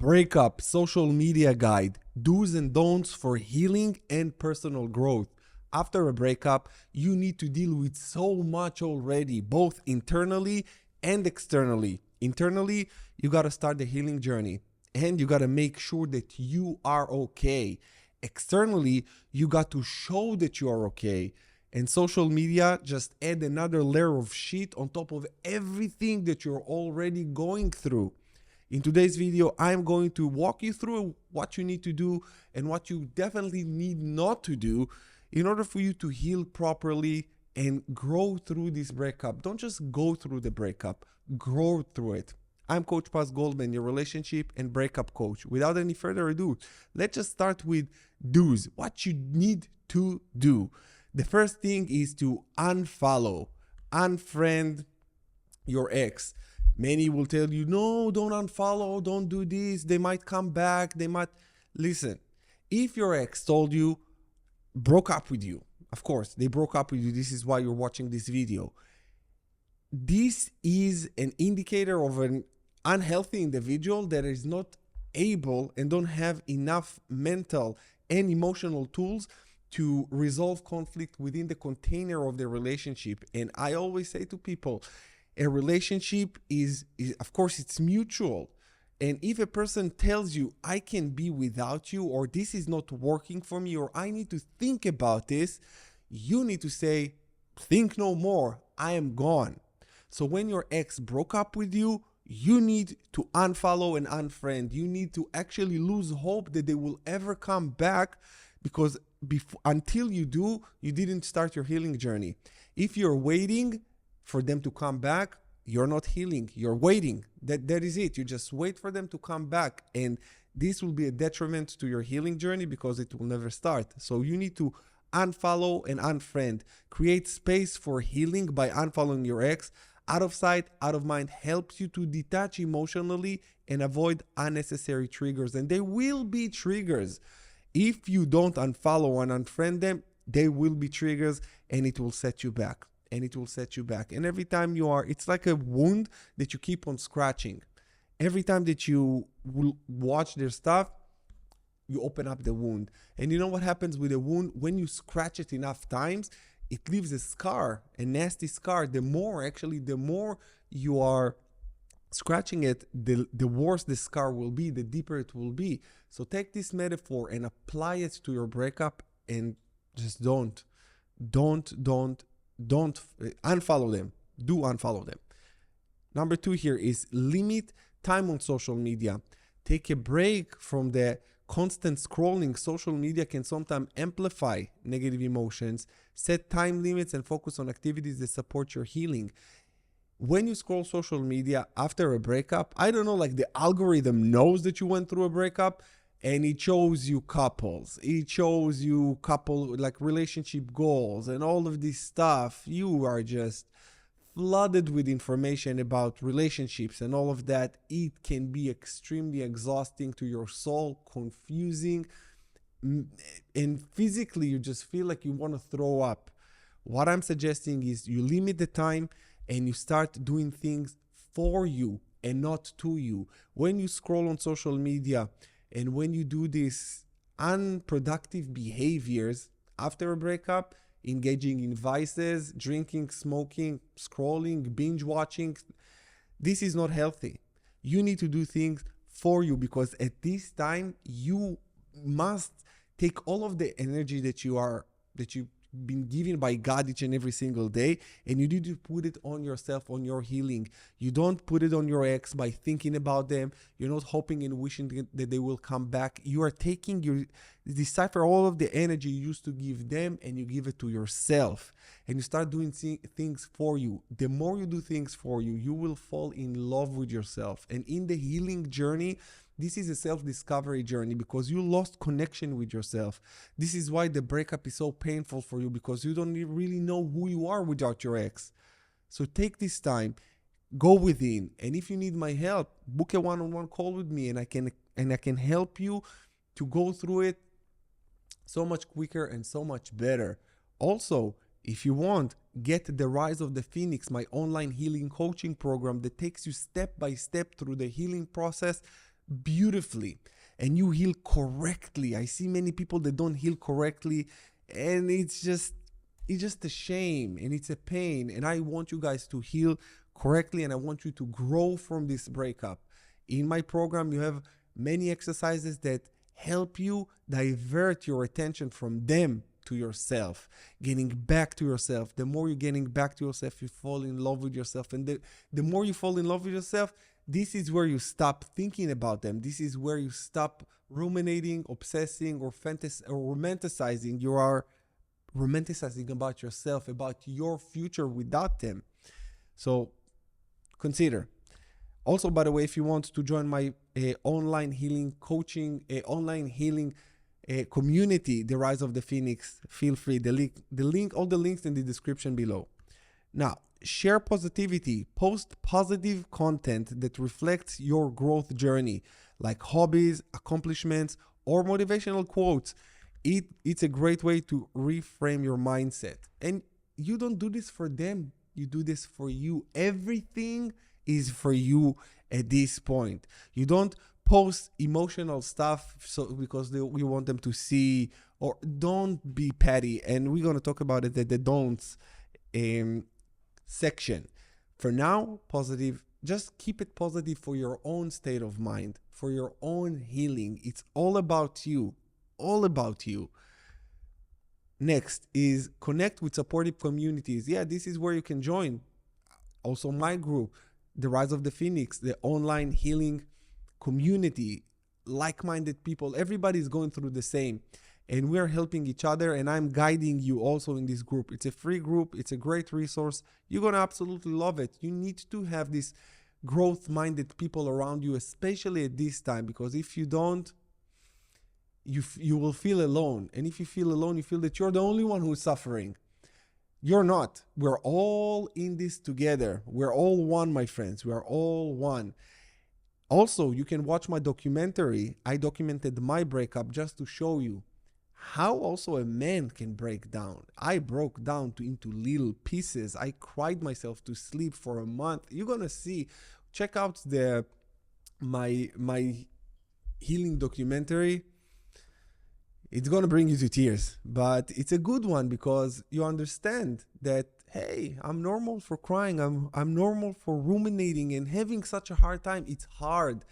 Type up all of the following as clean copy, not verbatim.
Breakup Social Media Guide, Do's and Don'ts for Healing and Personal Growth. After a breakup, you need to deal with so much already, both internally and externally. Internally, you got to start the healing journey and you got to make sure that you are okay. Externally, you got to show that you are okay. And social media just add another layer of shit on top of everything that you're already going through. In today's video, I'm going to walk you through what you need to do and what you definitely need not to do in order for you to heal properly and grow through this breakup. Don't just go through the breakup, grow through it. I'm Coach Paz, Goldman, your relationship and breakup coach. Without any further ado, let's just start with do's, what you need to do. The first thing is to unfollow, unfriend your ex. Many will tell you, no, don't unfollow, don't do this. They might come back. Listen, if your ex told you, broke up with you, of course, they broke up with you. This is why you're watching this video. This is an indicator of an unhealthy individual that is not able and don't have enough mental and emotional tools to resolve conflict within the container of the relationship. And I always say to people, a relationship is of course, it's mutual. And if a person tells you, I can be without you, or this is not working for me, or I need to think about this, you need to say, think no more, I am gone. So when your ex broke up with you, you need to unfollow and unfriend. You need to actually lose hope that they will ever come back, because until you do, you didn't start your healing journey. If you're waiting for them to come back, you're not healing, you're waiting. That is it. You just wait for them to come back. And this will be a detriment to your healing journey because it will never start. So you need to unfollow and unfriend. Create space for healing by unfollowing your ex. Out of sight, out of mind helps you to detach emotionally and avoid unnecessary triggers. And there will be triggers. If you don't unfollow and unfriend them, they will be triggers and it will set you back. And it will set you back. And every time it's like a wound that you keep on scratching. Every time that you will watch their stuff, you open up the wound. And you know what happens with a wound? When you scratch it enough times, it leaves a scar, a nasty scar. The more you are scratching it, the worse the scar will be, the deeper it will be. So take this metaphor and apply it to your breakup and just don't unfollow them. Do unfollow them. Number 2 here is limit time on social media. Take a break from the constant scrolling. Social media can sometimes amplify negative emotions. Set time limits and focus on activities that support your healing. When you scroll social media after a breakup, I don't know, like the algorithm knows that you went through a breakup and it shows you couples. It shows you like relationship goals and all of this stuff. You are just flooded with information about relationships and all of that. It can be extremely exhausting to your soul, confusing, and physically you just feel like you want to throw up. What I'm suggesting is you limit the time and you start doing things for you and not to you. When you scroll on social media and when you do these unproductive behaviors after a breakup, engaging in vices, drinking, smoking, scrolling, binge watching, this is not healthy. You need to do things for you, because at this time you must take all of the energy that you've been given by God each and every single day, and you need to put it on yourself, on your healing. You don't put it on your ex by thinking about them. You're not hoping and wishing that they will come back. You are decipher all of the energy you used to give them and you give it to yourself, and you start doing things for you. The more you do things for you, you will fall in love with yourself. And in the healing journey, this is a self-discovery journey, because you lost connection with yourself. This is why the breakup is so painful for you, because you don't really know who you are without your ex. So take this time, go within, and if you need my help, book a one-on-one call with me, and I can help you to go through it so much quicker and so much better. Also, if you want, get the Rise of the Phoenix, my online healing coaching program that takes you step by step through the healing process beautifully and you heal correctly. I see many people that don't heal correctly, and it's just a shame and it's a pain. And I want you guys to heal correctly, and I want you to grow from this breakup. In my program, you have many exercises that help you divert your attention from them to yourself, getting back to yourself. The more you're getting back to yourself, you fall in love with yourself. And the more you fall in love with yourself, this is where you stop thinking about them. This is where you stop ruminating, obsessing, or romanticizing. You are romanticizing about yourself, about your future without them. So consider. Also, by the way, if you want to join my online healing coaching, online healing community, The Rise of the Phoenix, feel free. All the links in the description below. Now, share positivity. Post positive content that reflects your growth journey, like hobbies, accomplishments, or motivational quotes. It's a great way to reframe your mindset. And you don't do this for them. You do this for you. Everything is for you at this point. You don't post emotional stuff because you want them to see, or don't be petty. And we're going to talk about it at the don'ts section. For now, positive. Just keep it positive for your own state of mind, for your own healing. It's all about you. All about you. Next is connect with supportive communities. Yeah, this is where you can join. Also my group, The Rise of the Phoenix, the online healing community, like-minded people. Everybody's going through the same, and we're helping each other, and I'm guiding you also in this group. It's a free group. It's a great resource. You're going to absolutely love it. You need to have these growth-minded people around you, especially at this time, because if you don't, you will feel alone. And if you feel alone, you feel that you're the only one who's suffering. You're not. We're all in this together. We're all one, my friends. We are all one. Also, you can watch my documentary. I documented my breakup just to show you how also a man can break down. I broke down into little pieces. I cried myself to sleep for a month. You're gonna see. Check out my healing documentary. It's going to bring you to tears, but it's a good one because you understand that, hey, I'm normal for crying. I'm normal for ruminating and having such a hard time. It's hard.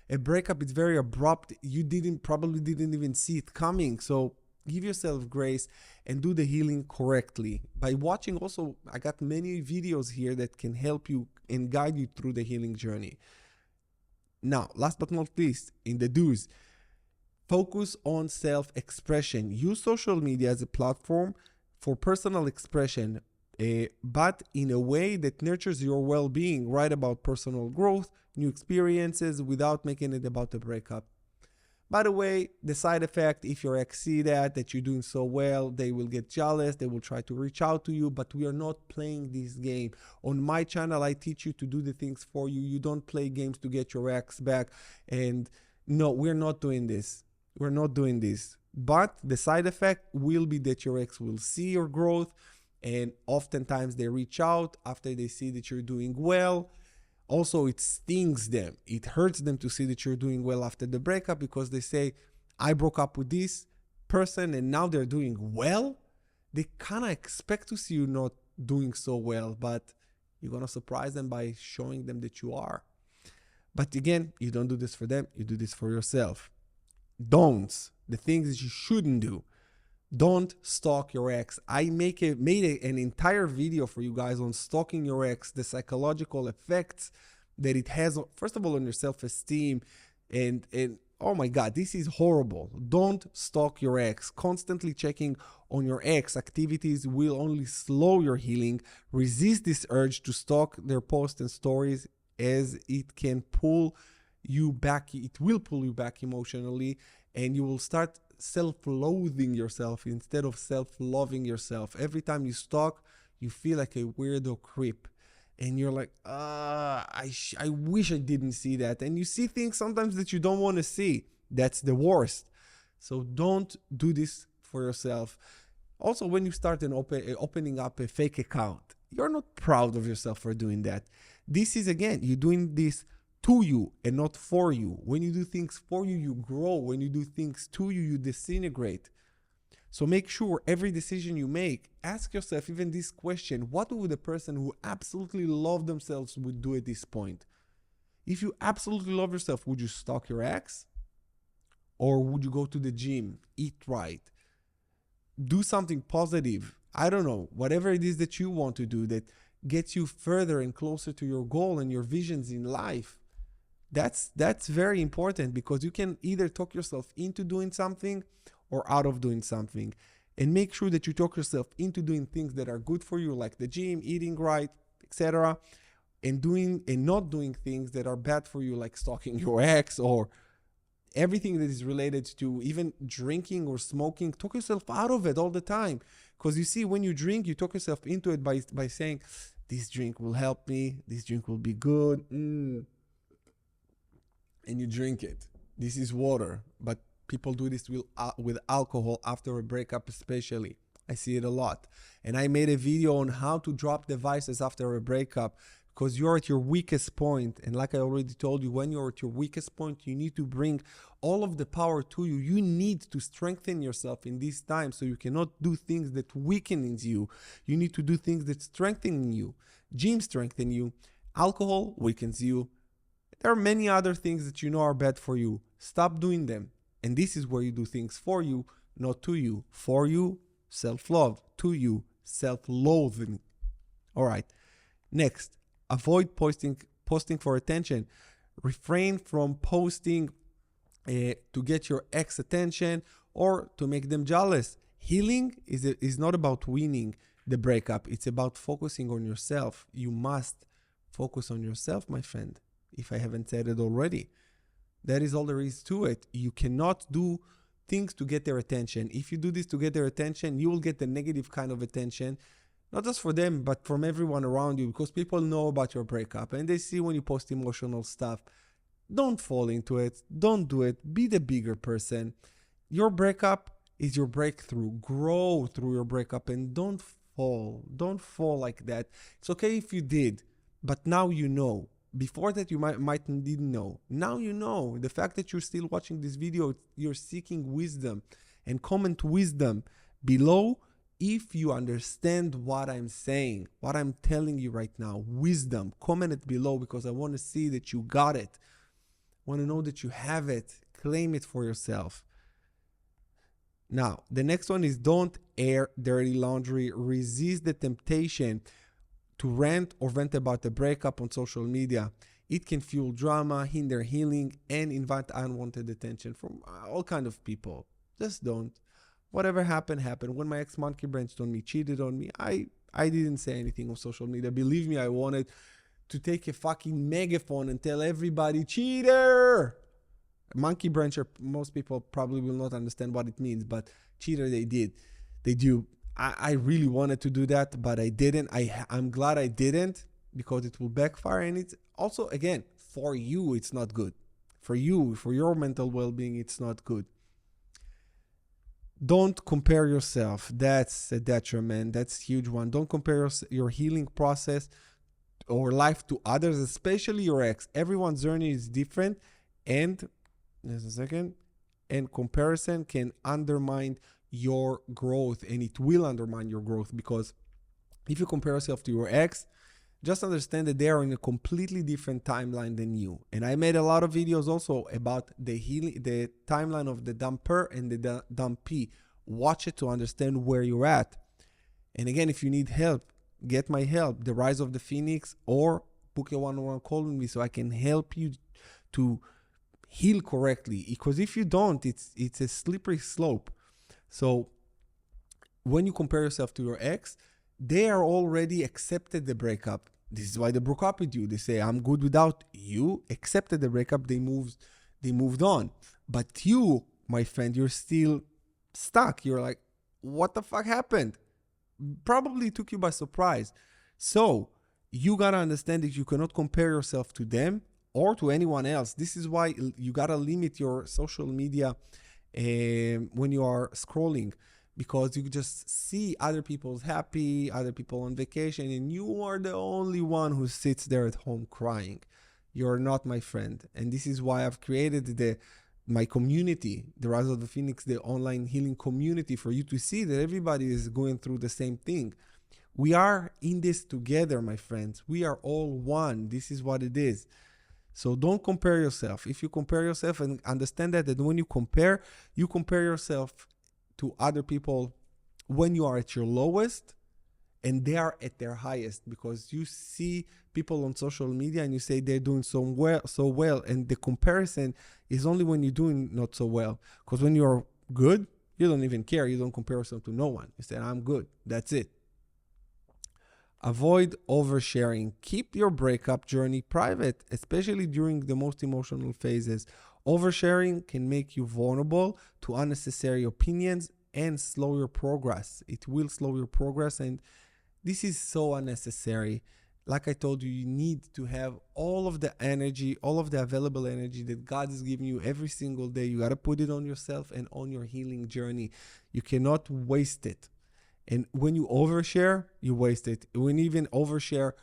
A breakup is very abrupt. You probably didn't even see it coming. So give yourself grace and do the healing correctly. By watching also, I got many videos here that can help you and guide you through the healing journey. Now, last but not least, in the do's, focus on self-expression. Use social media as a platform for personal expression, but in a way that nurtures your well-being. Write about personal growth, new experiences, without making it about a breakup. By the way, the side effect, if your ex see that you're doing so well, they will get jealous. They will try to reach out to you, but we are not playing this game. On my channel, I teach you to do the things for you. You don't play games to get your ex back. And no, we're not doing this. We're not doing this. But the side effect will be that your ex will see your growth, and oftentimes they reach out after they see that you're doing well. Also, it stings them. It hurts them to see that you're doing well after the breakup, because they say, I broke up with this person and now they're doing well. They kind of expect to see you not doing so well, but you're going to surprise them by showing them that you are. But again, you don't do this for them. You do this for yourself. Don'ts, the things that you shouldn't do. Don't stalk your ex. I made an entire video for you guys on stalking your ex, the psychological effects that it has, first of all, on your self-esteem, and oh my God, this is horrible. Don't stalk your ex. Constantly checking on your ex activities will only slow your healing. Resist this urge to stalk their posts and stories, as it can pull you back. It will pull you back emotionally, and you will start self-loathing yourself instead of self-loving yourself. Every time you stalk, you feel like a weirdo creep, and you're like, I wish I didn't see that. And you see things sometimes that you don't want to see. That's the worst. So don't do this for yourself. Also, when you start opening up a fake account, you're not proud of yourself for doing that. This is, again, you're doing this to you and not for you. When you do things for you, you grow. When you do things to you, you disintegrate. So make sure every decision you make, ask yourself even this question: what would a person who absolutely love themselves would do at this point? If you absolutely love yourself, would you stalk your ex? Or would you go to the gym, eat right, do something positive? I don't know, whatever it is that you want to do that gets you further and closer to your goal and your visions in life. That's very important, because you can either talk yourself into doing something or out of doing something. And make sure that you talk yourself into doing things that are good for you, like the gym, eating right, etc. And not doing things that are bad for you, like stalking your ex or everything that is related to even drinking or smoking. Talk yourself out of it all the time. Because you see, when you drink, you talk yourself into it by saying, this drink will help me, this drink will be good. And you drink it. This is water. But people do this with alcohol after a breakup, especially. I see it a lot. And I made a video on how to drop devices after a breakup, because you're at your weakest point. And like I already told you, when you're at your weakest point, you need to bring all of the power to you. You need to strengthen yourself in this time. So you cannot do things that weaken you. You need to do things that strengthen you. Gym strengthen you. Alcohol weakens you. There are many other things that you know are bad for you. Stop doing them. And this is where you do things for you, not to you. For you, self-love. To you, self-loathing. All right. Next, avoid posting for attention. Refrain from posting to get your ex attention or to make them jealous. Healing is not about winning the breakup. It's about focusing on yourself. You must focus on yourself, my friend, if I haven't said it already. That is all there is to it. You cannot do things to get their attention. If you do this to get their attention, you will get the negative kind of attention, not just for them, but from everyone around you, because people know about your breakup and they see when you post emotional stuff. Don't fall into it. Don't do it. Be the bigger person. Your breakup is your breakthrough. Grow through your breakup and don't fall. Don't fall like that. It's okay if you did, but now you know. Before that, you might didn't know. Now you know. The fact that you're still watching this video, you're seeking wisdom. And comment wisdom below if you understand what I'm saying, what I'm telling you right now. Wisdom. Comment it below, because I want to see that you got it. I want to know that you have it. Claim it for yourself. Now, the next one is don't air dirty laundry. Resist the temptation to rant or vent about the breakup on social media. It can fuel drama, hinder healing, and invite unwanted attention from all kinds of people. Just don't. Whatever happened, happened. When my ex-monkey branched on me, cheated on me, I didn't say anything on social media. Believe me, I wanted to take a fucking megaphone and tell everybody, cheater! Monkey brancher, most people probably will not understand what it means, but cheater, they did. They do. I really wanted to do that, but I didn't. I'm glad I didn't, because it will backfire. And it's also, again, for you, it's not good. For you, for your mental well-being, it's not good. Don't compare yourself. That's a detriment. That's a huge one. Don't compare your healing process or life to others, especially your ex. Everyone's journey is different. And, just a second, and comparison can undermine your growth, and it will undermine your growth, because if you compare yourself to your ex, just understand that they are in a completely different timeline than you. And I made a lot of videos also about the timeline of the dumper and the dumpee. Watch it to understand where you're at. And again, if you need help, get my help, The Rise of the Phoenix, or book a one-on-one call with me so I can help you to heal correctly. Because if you don't, it's a slippery slope. So when you compare yourself to your ex, they are already accepted the breakup. This is why they broke up with you. They say, I'm good without you. Accepted the breakup. They moved on. But you, my friend, you're still stuck. You're like, what the fuck happened? Probably took you by surprise. So you got to understand that you cannot compare yourself to them or to anyone else. This is why you got to limit your social media when you are scrolling, because you just see other people's happy, other people on vacation, and you are the only one who sits there at home crying. you're not my friend. And this is why I've created my community, the Rise of the Phoenix, the online healing community, for you to see that everybody is going through the same thing. We are in this together, my friends. We are all one. This is what it is. So don't compare yourself. If you compare yourself, and understand that when you compare yourself to other people when you are at your lowest and they are at their highest, because you see people on social media and you say they're doing so well, and the comparison is only when you're doing not so well. Because when you're good, you don't even care. You don't compare yourself to no one. You say, I'm good. That's it. Avoid oversharing. Keep your breakup journey private, especially during the most emotional phases. Oversharing can make you vulnerable to unnecessary opinions and slow your progress. It will slow your progress, and this is so unnecessary. Like I told you, you need to have all of the energy, all of the available energy that God is giving you every single day. You got to put it on yourself and on your healing journey. You cannot waste it. And when you overshare, you waste it. When you even overshare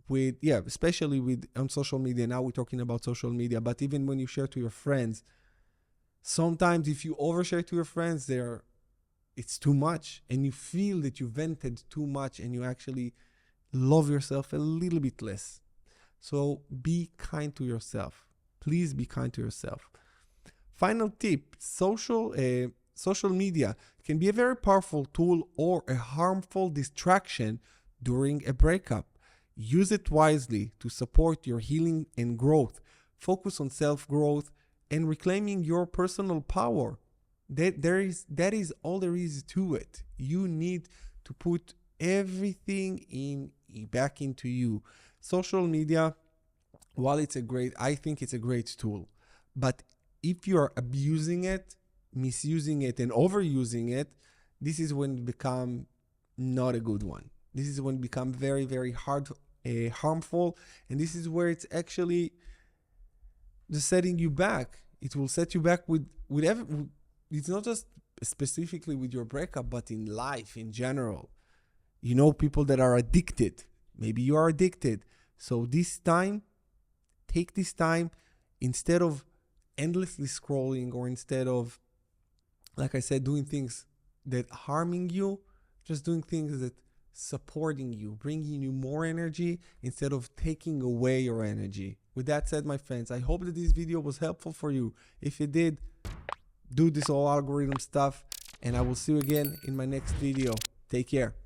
with, especially with on social media. Now we're talking about social media, but even when you share to your friends, sometimes if you overshare to your friends, it's too much, and you feel that you vented too much, and you actually love yourself a little bit less. So be kind to yourself. Please be kind to yourself. Final tip: social media can be a very powerful tool or a harmful distraction during a breakup. Use it wisely to support your healing and growth. Focus on self-growth and reclaiming your personal power. That is all there is to it. You need to put everything back into you. Social media, while I think it's a great tool, but if you are abusing it, misusing it, and overusing it, this is when it become not a good one. This is when it become very, very harmful, and this is where it's actually just setting you back. It will set you back with it's not just specifically with your breakup, but in life in general. You know, people that are addicted. Maybe you are addicted. So take this time, instead of endlessly scrolling, or instead of, like I said, doing things that harming you, just doing things that supporting you, bringing you more energy instead of taking away your energy. With that said, my friends, I hope that this video was helpful for you. If it did, do this whole algorithm stuff, and I will see you again in my next video. Take care.